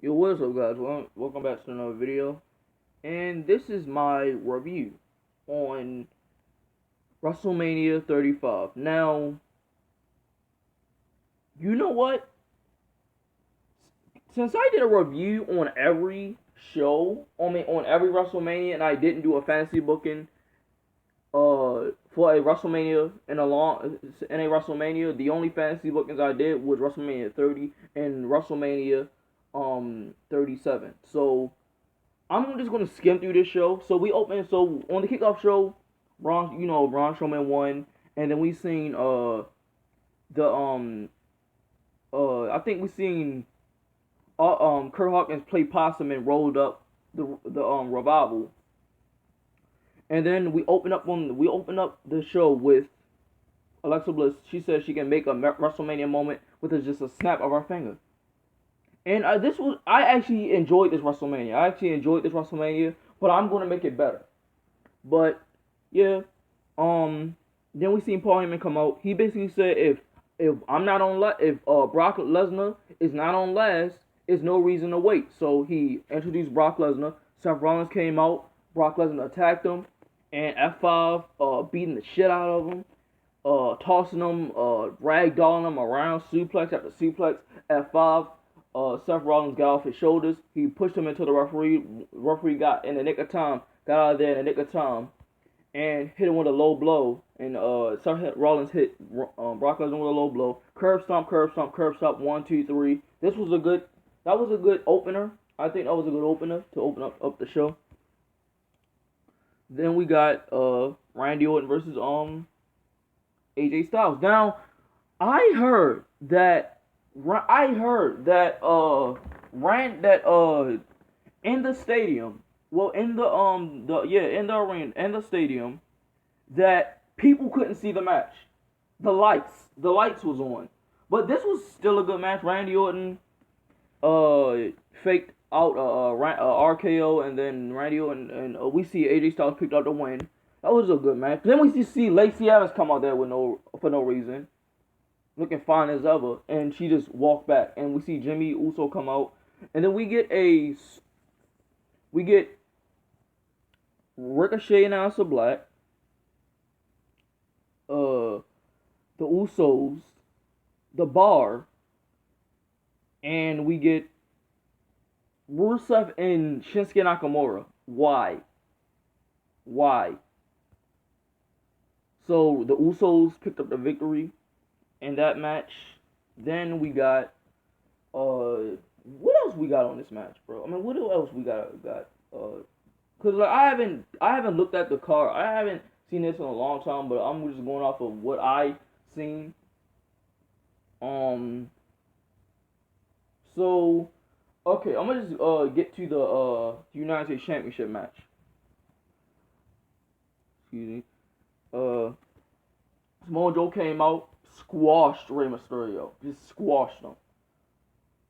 Yo, what is up, guys? Welcome back to another video, and this is my review on WrestleMania 35. Now, you know what? Since I did a review on every show, on every WrestleMania, and I didn't do a fantasy booking, for a WrestleMania the only fantasy bookings I did was WrestleMania 30 and WrestleMania 37. So I'm just gonna skim through this show. So on the kickoff show, Braun Strowman won, and then we seen the I think we seen Kurt Hawkins play possum and rolled up the revival. And then we open up the show with Alexa Bliss. She says she can make a WrestleMania moment with just a snap of her finger. And I actually enjoyed this WrestleMania. But I'm gonna make it better. But yeah, then we seen Paul Heyman come out. He basically said if Brock Lesnar is not on last, there's no reason to wait. So he introduced Brock Lesnar. Seth Rollins came out. Brock Lesnar attacked him, and F5 beating the shit out of him, tossing him, ragdolling him around, suplex after suplex. F5, Seth Rollins got off his shoulders. He pushed him into the referee. Referee got out of there in the nick of time, and hit him with a low blow. And Seth Rollins hit Brock Lesnar with a low blow. Curb stomp, 1, 2, 3. That was a good opener. I think that was a good opener to open up the show. Then we got Randy Orton versus AJ Styles. Now, I heard that in the stadium, in the arena, in the stadium, that people couldn't see the match. The lights was on, but this was still a good match. Randy Orton faked out RKO, and then Randy Orton and we see AJ Styles picked up the win. That was a good match. Then we see Lacey Evans come out there for no reason, looking fine as ever, and she just walked back. And we see Jimmy Uso come out, and then we get Ricochet and Aleister Black, the Usos, the Bar, and we get Rusev and Shinsuke Nakamura. Why? So the Usos picked up the victory in that match. Then we got what else we got on this match, bro? I mean, what else we got? Cause like I haven't looked at the card. I haven't seen this in a long time, but I'm just going off of what I seen. So okay, I'm gonna just get to the United States Championship match. Excuse me. Samoa Joe came out, squashed Rey Mysterio, just squashed him.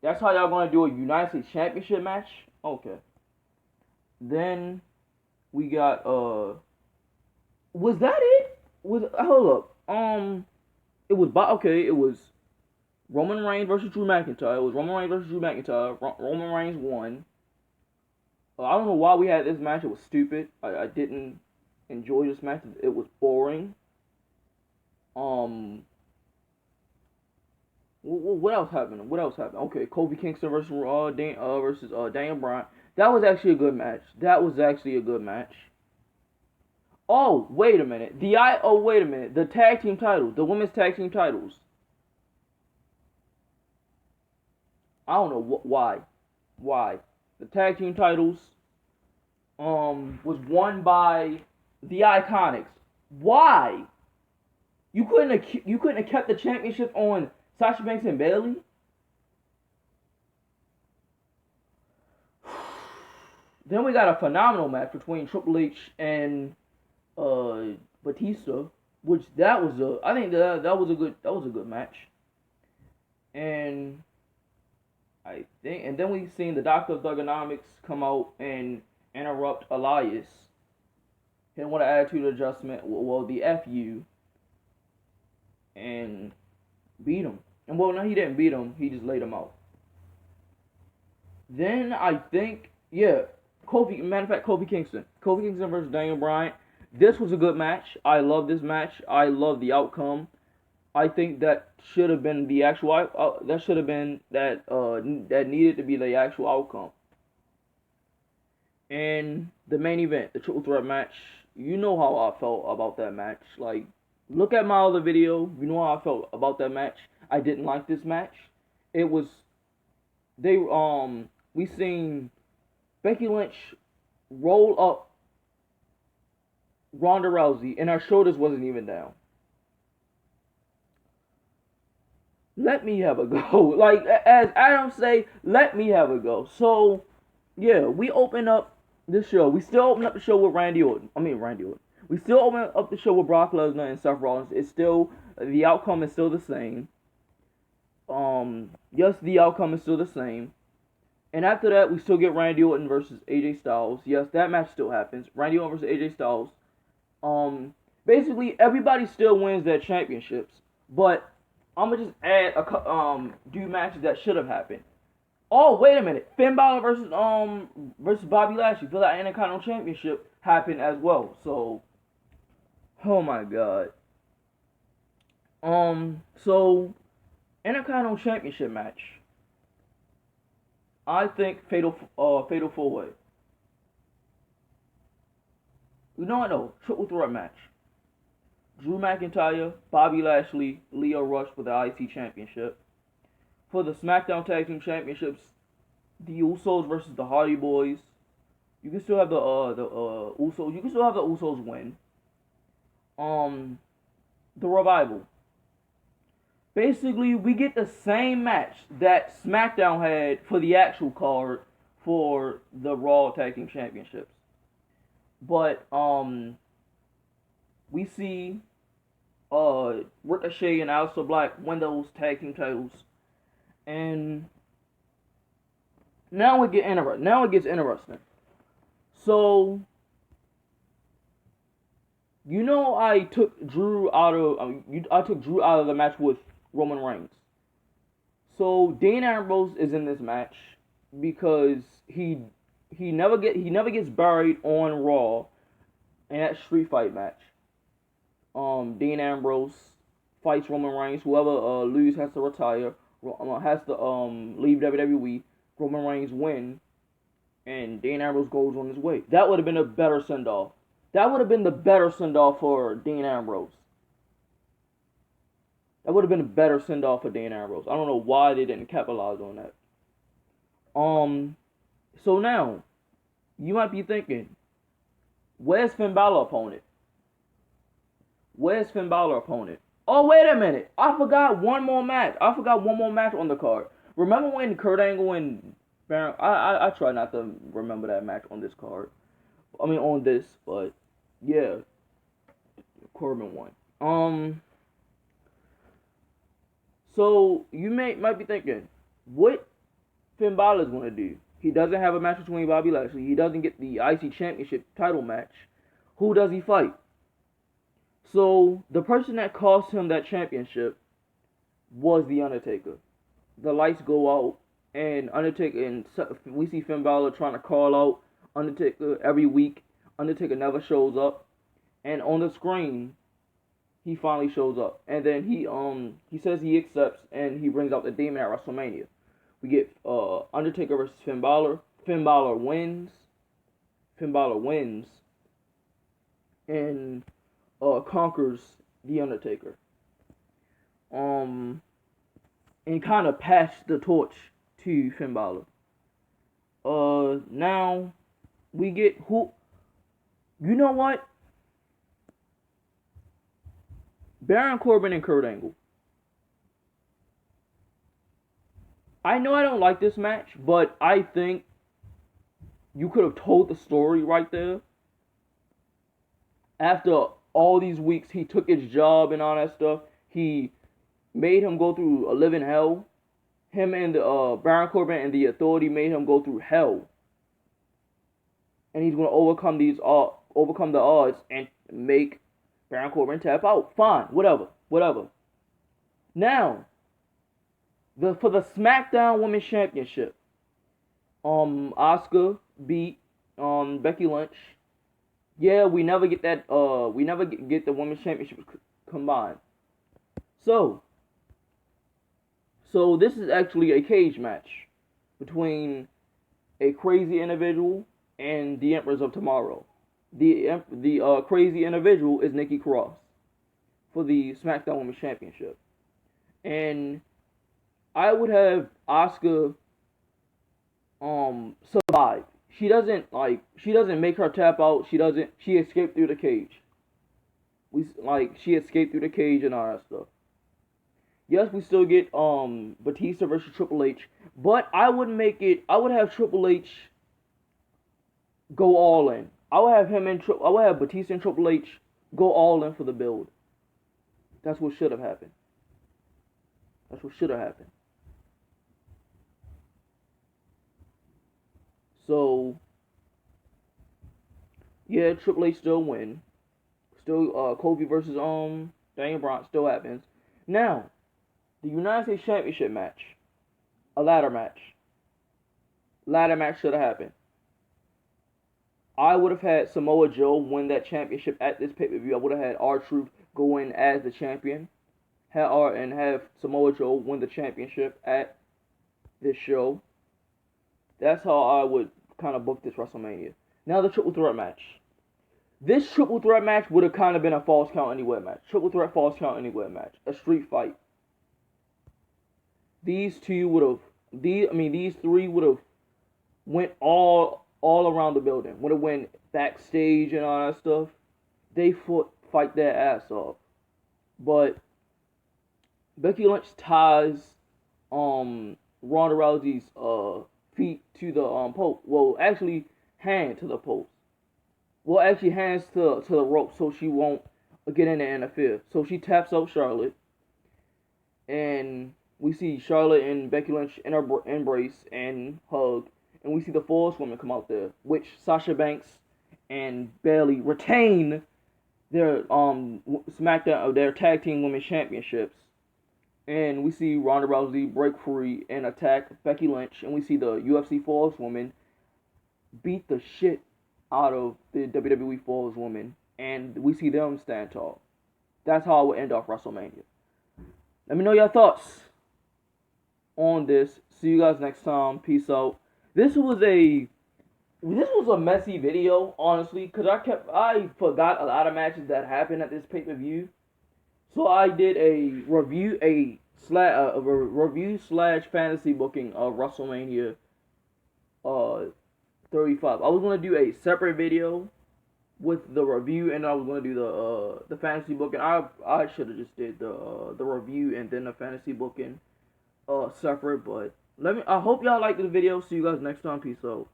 That's how y'all gonna do a United States Championship match? Okay. Then we got was that it? Hold up. It was Roman Reigns versus Drew McIntyre. Roman Reigns won. I don't know why we had this match. It was stupid. I didn't enjoy this match. It was boring. What else happened? Okay, Kofi Kingston versus Daniel Bryan. That was actually a good match. Oh, wait a minute. The tag team titles, the women's tag team titles. I don't know why. The tag team titles was won by the Iconics. Why? You couldn't have kept the championship on Sasha Banks and Bayley? Then we got a phenomenal match between Triple H and Batista, which I think that was a good match. And then we seen the Doctor of Thugonomics come out and interrupt Elias. He didn't want to attitude adjustment, the FU, and beat him. And no, he didn't beat him. He just laid him out. Then I think, yeah, Kofi. Matter of fact, Kofi Kingston. Kofi Kingston versus Daniel Bryan. This was a good match. I love this match. I love the outcome. I think that should have been the actual. That should have been that. That needed to be the actual outcome. And the main event, the triple threat match. You know how I felt about that match. Like, look at my other video. You know how I felt about that match. I didn't like this match. It was they we seen Becky Lynch roll up Ronda Rousey, and her shoulders wasn't even down. Let me have a go. Like as Adam say, let me have a go. So yeah, we open up the show. We still open up the show with Randy Orton. I mean Randy Orton. We still open up the show with Brock Lesnar and Seth Rollins. It's still the outcome is still the same. Yes, the outcome is still the same. And after that, we still get Randy Orton versus AJ Styles. Yes, that match still happens. Randy Orton versus AJ Styles. Basically everybody still wins their championships, but I'm gonna just add do matches that should have happened. Oh, wait a minute. Finn Balor versus Bobby Lashley for that Intercontinental Championship happened as well. So, oh my god. So Intercontinental Championship match. I think fatal four way. You know what? No, triple threat match. Drew McIntyre, Bobby Lashley, Leo Rush for the IC Championship. For the Smackdown Tag Team Championships, the Usos versus the Hardy Boys. You can still have the Usos. You can still have the Usos win. The Revival. Basically, we get the same match that SmackDown had for the actual card for the Raw Tag Team Championships. But we see Ricochet and Aleister Black win those tag team titles, and now it gets interesting. So you know, I took Drew out of the match with Roman Reigns. So Dean Ambrose is in this match because he never gets buried on Raw in that street fight match. Dean Ambrose fights Roman Reigns. Whoever loses has to retire. Has to leave WWE. Roman Reigns win, and Dean Ambrose goes on his way. That would have been a better send off. That would have been the better send off for Dean Ambrose. That would have been a better send off for Dean Ambrose. I don't know why they didn't capitalize on that. So now you might be thinking, where's Finn Balor opponent? Where's Finn Balor opponent? Oh, wait a minute. I forgot one more match. On the card. Remember when Kurt Angle and Baron... I try not to remember that match on this card. I mean, on this, but... Yeah. Corbin won. So, you might be thinking, what Finn Balor's going to do? He doesn't have a match between Bobby Lashley. He doesn't get the IC Championship title match. Who does he fight? So, the person that cost him that championship was The Undertaker. The lights go out, and Undertaker, and we see Finn Balor trying to call out Undertaker every week. Undertaker never shows up, and on the screen, he finally shows up. And then he says he accepts, and he brings out the Demon at WrestleMania. We get Undertaker versus Finn Balor. Finn Balor wins. And conquers The Undertaker. And kind of passed the torch to Finn Balor. Now we get who? You know what? Baron Corbin and Kurt Angle. I know I don't like this match, but I think you could have told the story right there. After all these weeks, he took his job and all that stuff. He made him go through a living hell. Him and Baron Corbin and the Authority made him go through hell. And he's going to overcome the odds and make Baron Corbin tap out. Fine, whatever. Now, for the SmackDown Women's Championship, Asuka beat Becky Lynch. Yeah, we never get that. We never get the women's championship combined. So, so this is actually a cage match between a crazy individual and the Empress of Tomorrow. The crazy individual is Nikki Cross for the SmackDown Women's Championship, and I would have Asuka survive. She doesn't make her tap out. She escaped through the cage. She escaped through the cage and all that stuff. Yes, we still get Batista versus Triple H, but I would have Triple H go all in. I would have Batista and Triple H go all in for the build. That's what should have happened. That's what should have happened. So yeah, Triple H still win. Still Kofi versus Daniel Bryan still happens. Now, the United States Championship match. A ladder match. Ladder match should have happened. I would have had Samoa Joe win that championship at this pay-per-view. I would have had R-Truth go in as the champion. Have Samoa Joe win the championship at this show. That's how I would kind of book this WrestleMania. Now the triple threat match. This triple threat match would have kind of been a false count anywhere match. Triple threat false count anywhere match. A street fight. These two would have. These three would have went all around the building. Would have went backstage and all that stuff. They fight their ass off. But Becky Lynch ties Ronda Rousey's feet to the post. Well, actually, hand to the post. Well, actually, hands to the rope so she won't get in there and interfere. So she taps out Charlotte, and we see Charlotte and Becky Lynch embrace and hug, and we see the four women come out there, which Sasha Banks and Bayley retain their SmackDown their tag team women's championships. And we see Ronda Rousey break free and attack Becky Lynch. And we see the UFC Falls woman beat the shit out of the WWE Falls woman. And we see them stand tall. That's how I would end off WrestleMania. Let me know your thoughts on this. See you guys next time. Peace out. This was a messy video, honestly, because I forgot a lot of matches that happened at this pay-per-view. So I did a review slash fantasy booking of WrestleMania 35. I was gonna do a separate video with the review, and I was gonna do the fantasy booking. I should have just did the review and then the fantasy booking separate. But I hope y'all liked the video. See you guys next time. Peace out.